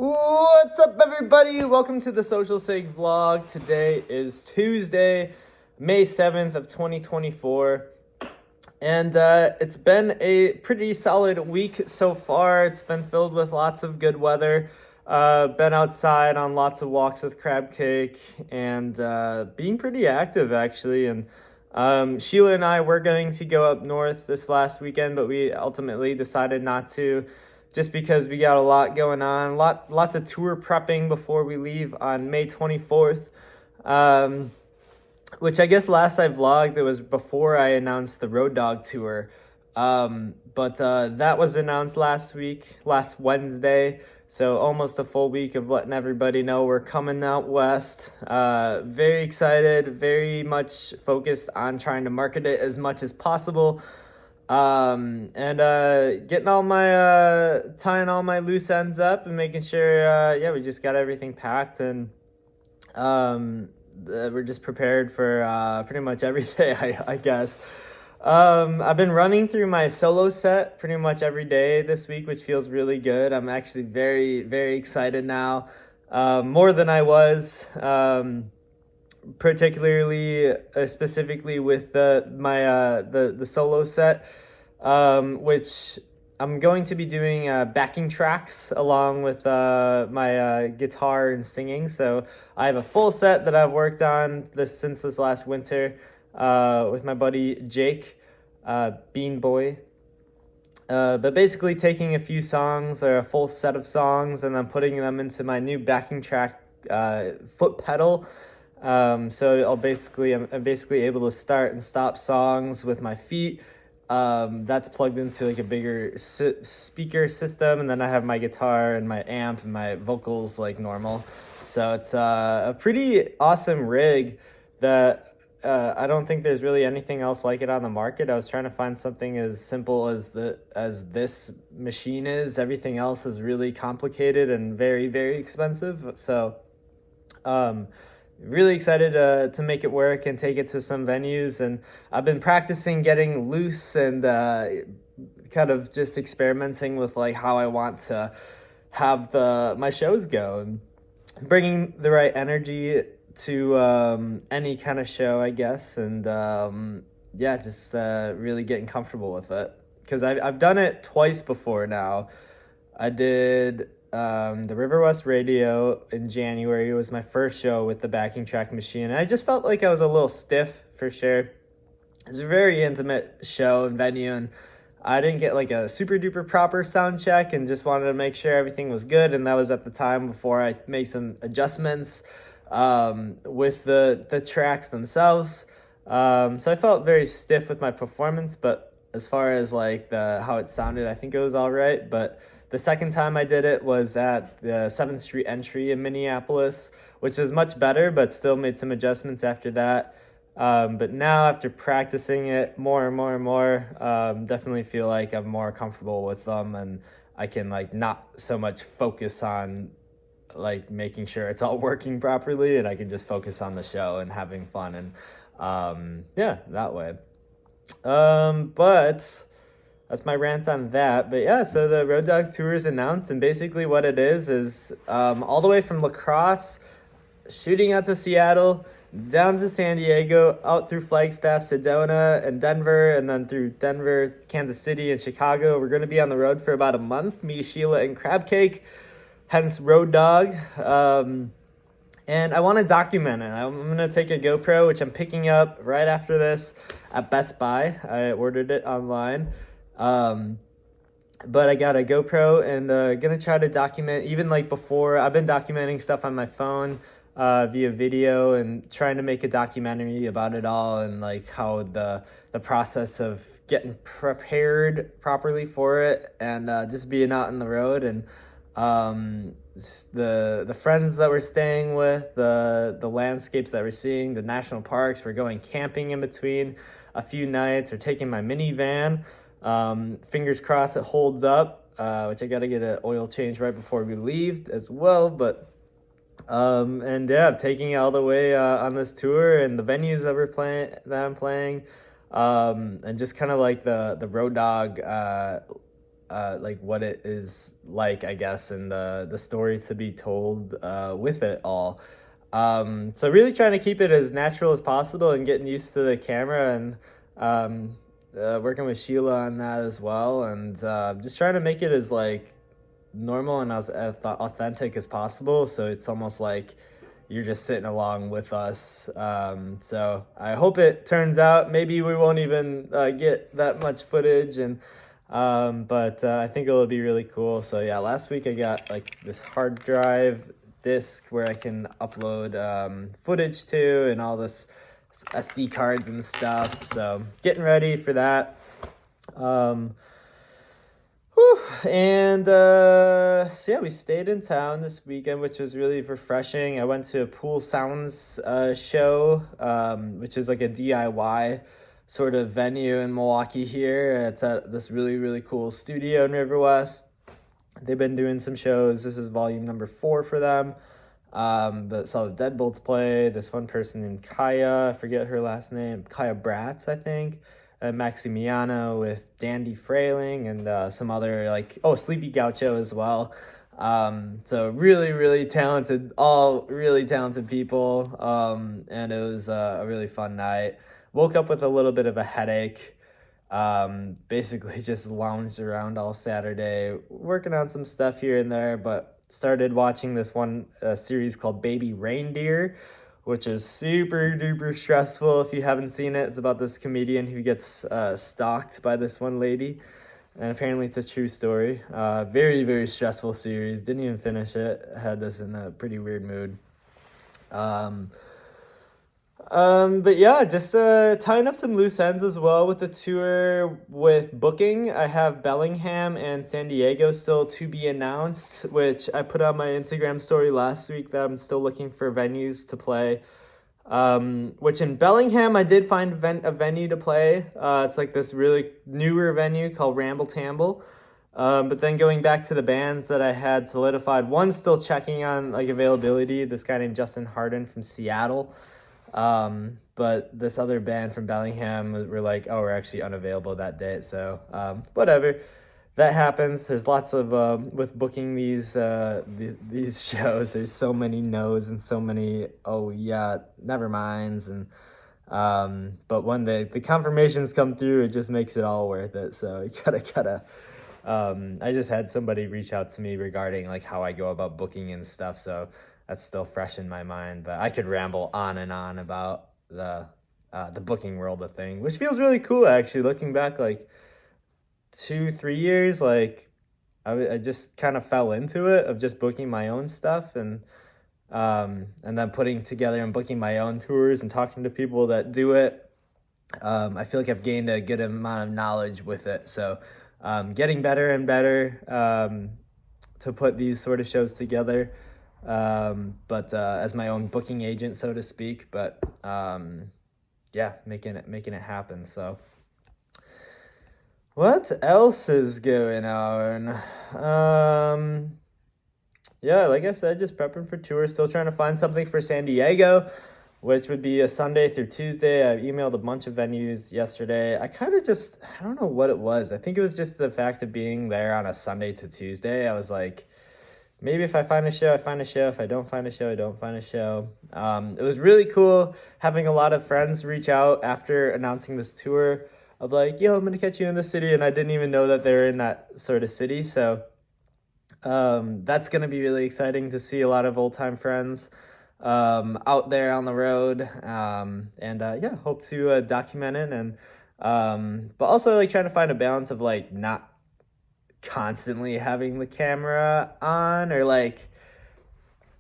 What's up, everybody? Welcome to the Social Sig vlog. Today is Tuesday, May 7th of 2024. And it's been a pretty solid week so far. It's been filled with lots of good weather. Been outside on lots of walks with Crab Cake and being pretty active, actually. And Sheila and I were going to go up north this last weekend, but we ultimately decided not to, just because we got a lot going on, lots of tour prepping before we leave on May 24th, which I guess last I vlogged, it was before I announced the Road Dog tour, but that was announced last Wednesday, so almost a full week of letting everybody know we're coming out west. Very excited, very much focused on trying to market it as much as possible. And getting tying all my loose ends up and making sure, we just got everything packed, and we're just prepared for pretty much every day, I guess. I've been running through my solo set pretty much every day this week, which feels really good. I'm actually very, very excited now, more than I was, particularly specifically with the solo set, which I'm going to be doing backing tracks along with my guitar and singing. So I have a full set that I've worked on since this last winter with my buddy Jake, Bean Boy. But basically taking a few songs or a full set of songs and then putting them into my new backing track foot pedal. So I'm basically able to start and stop songs with my feet. That's plugged into like a bigger speaker system, and then I have my guitar and my amp and my vocals like normal. So it's a pretty awesome rig that I don't think there's really anything else like it on the market. I was trying to find something as simple as this machine is. Everything else is really complicated and very, very expensive. So really excited to make it work and take it to some venues. And I've been practicing getting loose and kind of just experimenting with like how I want to have my shows go, and bringing the right energy to any kind of show, I guess. And just really getting comfortable with it, because I've done it twice before now. I did the River West Radio in January. It was my first show with the backing track machine, and I just felt like I was a little stiff for sure. It was a very intimate show and venue, and I didn't get like a super duper proper sound check, and just wanted to make sure everything was good. And that was at the time before I made some adjustments with the tracks themselves. So I felt very stiff with my performance, but as far as like how it sounded, I think it was all right. But the second time I did it was at the 7th Street Entry in Minneapolis, which was much better, but still made some adjustments after that. But now, after practicing it more and more and more, definitely feel like I'm more comfortable with them, and I can like not so much focus on like making sure it's all working properly, and I can just focus on the show and having fun, and that way. But that's my rant on that. But yeah, so the Road Dog tour is announced, and basically what it is all the way from La Crosse, shooting out to Seattle, down to San Diego, out through Flagstaff, Sedona, and Denver, and then through Denver, Kansas City, and Chicago. We're going to be on the road for about a month, me, Sheila, and Crab Cake, hence Road Dog. And I want to document it. I'm going to take a GoPro, which I'm picking up right after this at Best Buy. I ordered it online. But I got a GoPro, and gonna try to document, even like before. I've been documenting stuff on my phone via video, and trying to make a documentary about it all, and like how the process of getting prepared properly for it, and just being out on the road, and the friends that we're staying with, the landscapes that we're seeing, the national parks. We're going camping in between a few nights, or taking my minivan. Fingers crossed it holds up, which I got to get an oil change right before we leave as well. But I'm taking it all the way on this tour, and the venues that I'm playing, and just kind of like the Road Dog like what it is like, I guess, and the story to be told with it all. So really trying to keep it as natural as possible and getting used to the camera, and working with Sheila on that as well, and just trying to make it as like normal and as authentic as possible. So it's almost like you're just sitting along with us. So I hope it turns out. Maybe we won't even get that much footage, and but I think it'll be really cool. So yeah, last week I got like this hard drive disk where I can upload footage to, and all this SD cards and stuff. So getting ready for that. And so yeah, we stayed in town this weekend, which was really refreshing. I went to a Pool Sounds show, which is like a DIY sort of venue in Milwaukee here. It's at this really, really cool studio in River West. They've been doing some shows. This is volume number 4 for them. But saw the Deadbolts play. This one person named Kaya, I forget her last name, Kaya Bratz, I think. Maximiano with Dandy Frailing, and some other, like, Sleepy Gaucho as well. So really, really talented, all really talented people. And it was a really fun night. Woke up with a little bit of a headache. Basically just lounged around all Saturday, working on some stuff here and there, but started watching this one series called Baby Reindeer, which is super duper stressful. If you haven't seen it, it's about this comedian who gets stalked by this one lady, and apparently it's a true story. Very, very stressful series. Didn't even finish it. Had this in a pretty weird mood. But yeah, just tying up some loose ends as well with the tour with booking. I have Bellingham and San Diego still to be announced, which I put on my Instagram story last week that I'm still looking for venues to play. Which in Bellingham, I did find a venue to play. It's like this really newer venue called Ramble Tamble. But then going back to the bands that I had solidified, one's still checking on like availability. This guy named Justin Harden from Seattle. But this other band from Bellingham were like, we're actually unavailable that day. So, whatever, that happens. There's lots of, with booking these shows, there's so many no's and so many, never minds. And, but when the confirmations come through, it just makes it all worth it. So you gotta, I just had somebody reach out to me regarding like how I go about booking and stuff. So that's still fresh in my mind, but I could ramble on and on about the booking world of thing, which feels really cool actually. Looking back like 2-3 years, like I just kind of fell into it of just booking my own stuff, and then putting together and booking my own tours and talking to people that do it. I feel like I've gained a good amount of knowledge with it, so getting better and better to put these sort of shows together. But as my own booking agent, so to speak, but making it happen. So what else is going on? Like I said, just prepping for tours, still trying to find something for San Diego, which would be a Sunday through Tuesday. I emailed a bunch of venues yesterday. I don't know what it was. I think it was just the fact of being there on a Sunday to Tuesday. I was like, maybe if I find a show, I find a show. If I don't find a show, I don't find a show. It was really cool having a lot of friends reach out after announcing this tour of like, yo, I'm going to catch you in the city. And I didn't even know that they're in that sort of city. So that's going to be really exciting to see a lot of old time friends out there on the road. Hope to document it. And but also like trying to find a balance of like not constantly having the camera on, or like,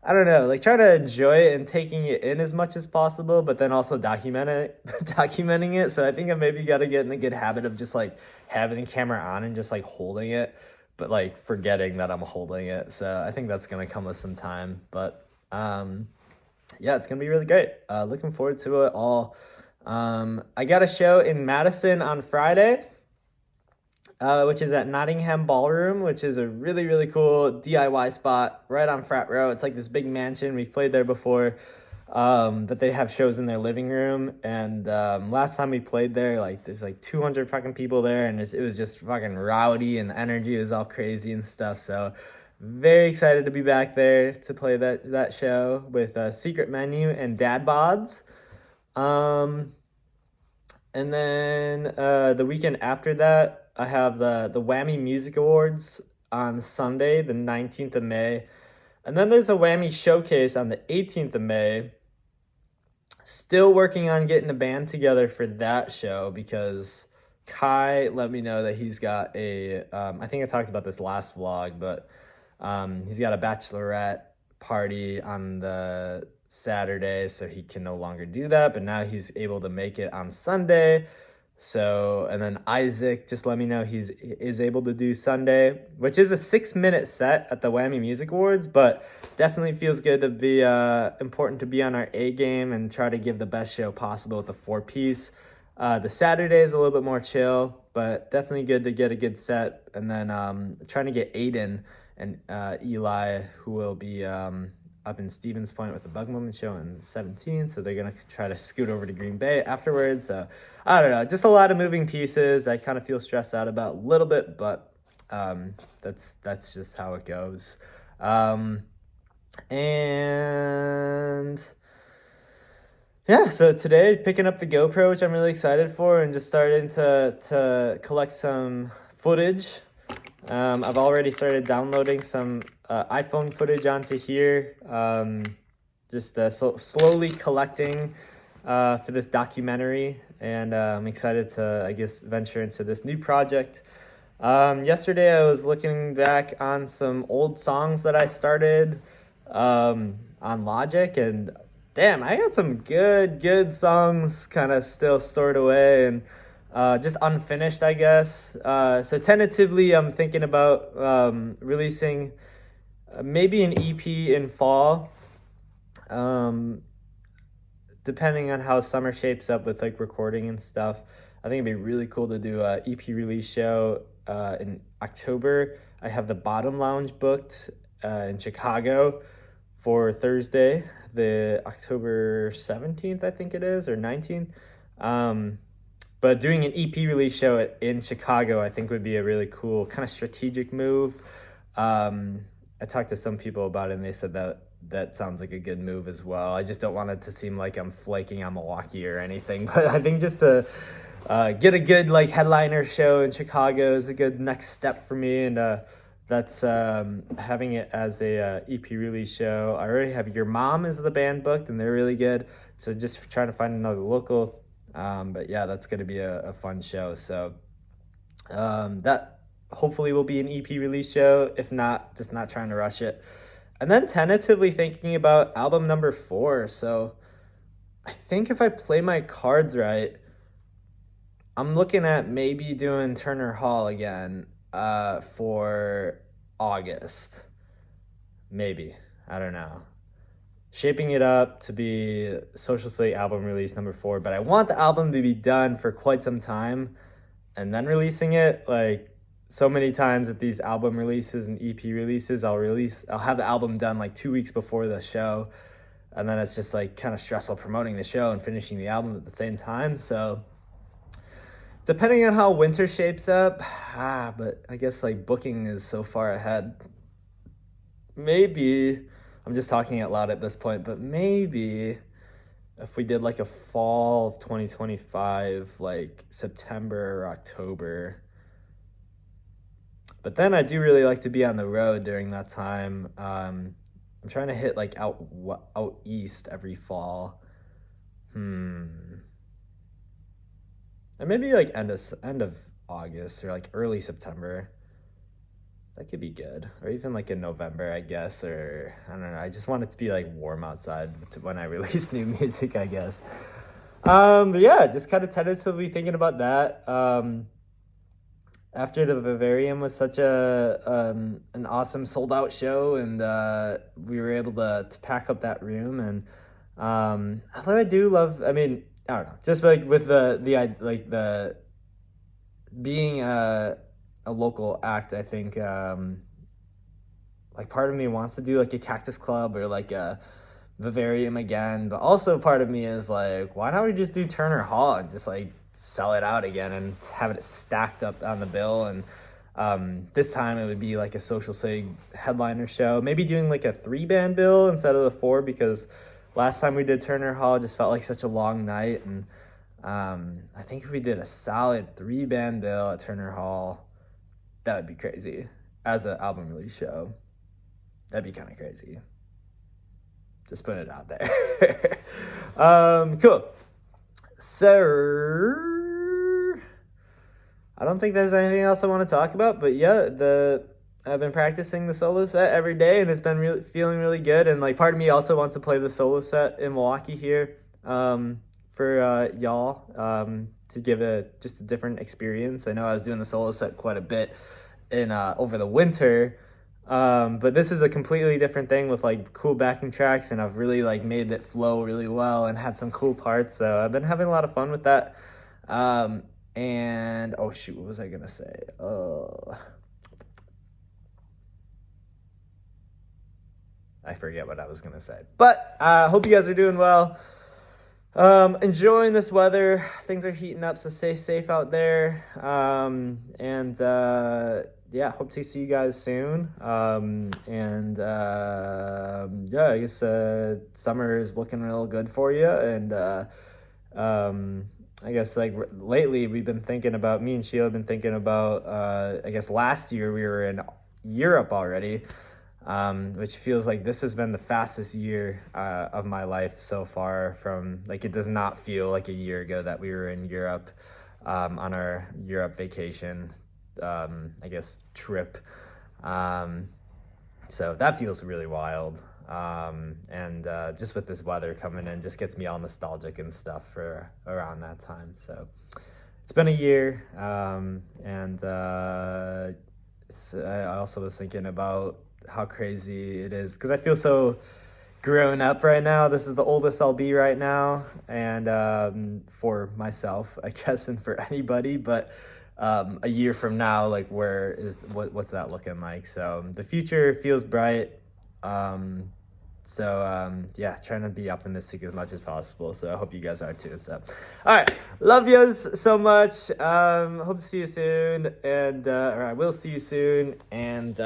I don't know, like try to enjoy it and taking it in as much as possible, but then also documenting it. So I think I maybe got to get in the good habit of just like having the camera on and just like holding it, but like forgetting that I'm holding it. So I think that's going to come with some time, but it's going to be really great. Looking forward to it all. I got a show in Madison on Friday, which is at Nottingham Ballroom, which is a really, really cool DIY spot right on Frat Row. It's like this big mansion. We've played there before. that they have shows in their living room. And last time we played there, like there's like 200 fucking people there, and it was just fucking rowdy, and the energy was all crazy and stuff. So very excited to be back there to play that show with Secret Menu and Dad Bods. And then the weekend after that, I have the Whammy Music Awards on Sunday, the 19th of May. And then there's a Whammy Showcase on the 18th of May. Still working on getting a band together for that show because Kai let me know that he's got I think I talked about this last vlog, but he's got a bachelorette party on the Saturday, so he can no longer do that, but now he's able to make it on Sunday. So, and then Isaac just let me know he is able to do Sunday, which is a 6-minute set at the Whammy Music Awards, but definitely feels good to be important to be on our A game and try to give the best show possible with the 4-piece. The Saturday is a little bit more chill, but definitely good to get a good set. And then trying to get Aiden and Eli, who will be up in Stevens Point with the Bug Moment show on 17th, so they're gonna try to scoot over to Green Bay afterwards. So I don't know, just a lot of moving pieces. I kind of feel stressed out about a little bit, but that's just how it goes. And yeah, so today picking up the GoPro, which I'm really excited for, and just starting to collect some footage. I've already started downloading some iPhone footage onto here, just slowly collecting for this documentary, and I'm excited to, I guess, venture into this new project. Yesterday I was looking back on some old songs that I started on Logic, and damn, I got some good songs kind of still stored away and just unfinished, I guess. So tentatively I'm thinking about releasing maybe an EP in fall, depending on how summer shapes up with like recording and stuff. I think it'd be really cool to do a EP release show in October. I have the Bottom Lounge booked in Chicago for Thursday, the October 17th, I think it is, or 19th. But doing an EP release show in Chicago, I think would be a really cool kind of strategic move. I talked to some people about it, and they said that sounds like a good move as well. I just don't want it to seem like I'm flaking on Milwaukee or anything, but I think just to get a good like headliner show in Chicago is a good next step for me, and that's having it as a EP release show. I already have Your Mom is the band booked, and they're really good, so just trying to find another local. But yeah, that's going to be a fun show. So that hopefully will be an EP release show. If not, just not trying to rush it. And then tentatively thinking about album number 4. So I think if I play my cards right, I'm looking at maybe doing Turner Hall again for August. Maybe. I don't know. Shaping it up to be Social Slate album release number 4, but I want the album to be done for quite some time and then releasing it. Like so many times at these album releases and EP releases, I'll have the album done like 2 weeks before the show, and then it's just like kind of stressful promoting the show and finishing the album at the same time. So depending on how winter shapes up, but I guess like booking is so far ahead. Maybe I'm just talking out loud at this point, but maybe if we did like a fall of 2025, like September or October. But then I do really like to be on the road during that time. I'm trying to hit like out east every fall. And maybe like end of August or like early September. That could be good. Or even like in November, I guess, or I don't know. I just want it to be like warm outside when I release new music, I guess. But yeah, just kind of tentatively thinking about that. After the Vivarium was such an awesome sold out show, and we were able to pack up that room, and although I do love, I mean, I don't know, just like with the being a local act, I think like part of me wants to do like a Cactus Club or like a Vivarium again, but also part of me is like, why don't we just do Turner Hall and just like sell it out again and have it stacked up on the bill? And this time it would be like a Social Sig headliner show, maybe doing like a 3-band bill instead of the 4, because last time we did Turner Hall, it just felt like such a long night. And I think if we did a solid 3-band bill at Turner Hall, that would be crazy as an album release show. That'd be kind of crazy. Just putting it out there. Cool. So I don't think there's anything else I want to talk about, but yeah, I've been practicing the solo set every day, and it's been feeling really good. And like part of me also wants to play the solo set in Milwaukee here for y'all to give just a different experience. I know I was doing the solo set quite a bit in over the winter. But this is a completely different thing with like cool backing tracks, and I've really like made it flow really well and had some cool parts. So I've been having a lot of fun with that. And oh shoot, what was I gonna say? I forget what I was gonna say. But I hope you guys are doing well. Enjoying this weather. Things are heating up, so stay safe out there. Yeah, hope to see you guys soon. Yeah, I guess summer is looking real good for you. And I guess like lately me and Sheila have been thinking about, I guess last year we were in Europe already, which feels like this has been the fastest year of my life so far. From like, it does not feel like a year ago that we were in Europe on our Europe vacation. I guess trip. So that feels really wild. Just with this weather coming in, just gets me all nostalgic and stuff for around that time. So it's been a year. I also was thinking about how crazy it is, because I feel so grown up right now. This is the oldest I'll be right now, and for myself, I guess, and for anybody. But a year from now, like what's that looking like? So the future feels bright. Yeah, trying to be optimistic as much as possible. So I hope you guys are too. So all right, love yous so much. Hope to see you soon, and or I will see you soon. And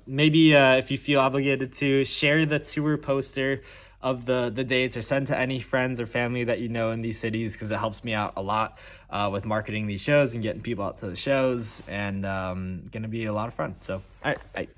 maybe if you feel obligated to, share the tour poster of the dates, or send to any friends or family that you know in these cities, because it helps me out a lot with marketing these shows and getting people out to the shows. And gonna be a lot of fun. So all right, bye.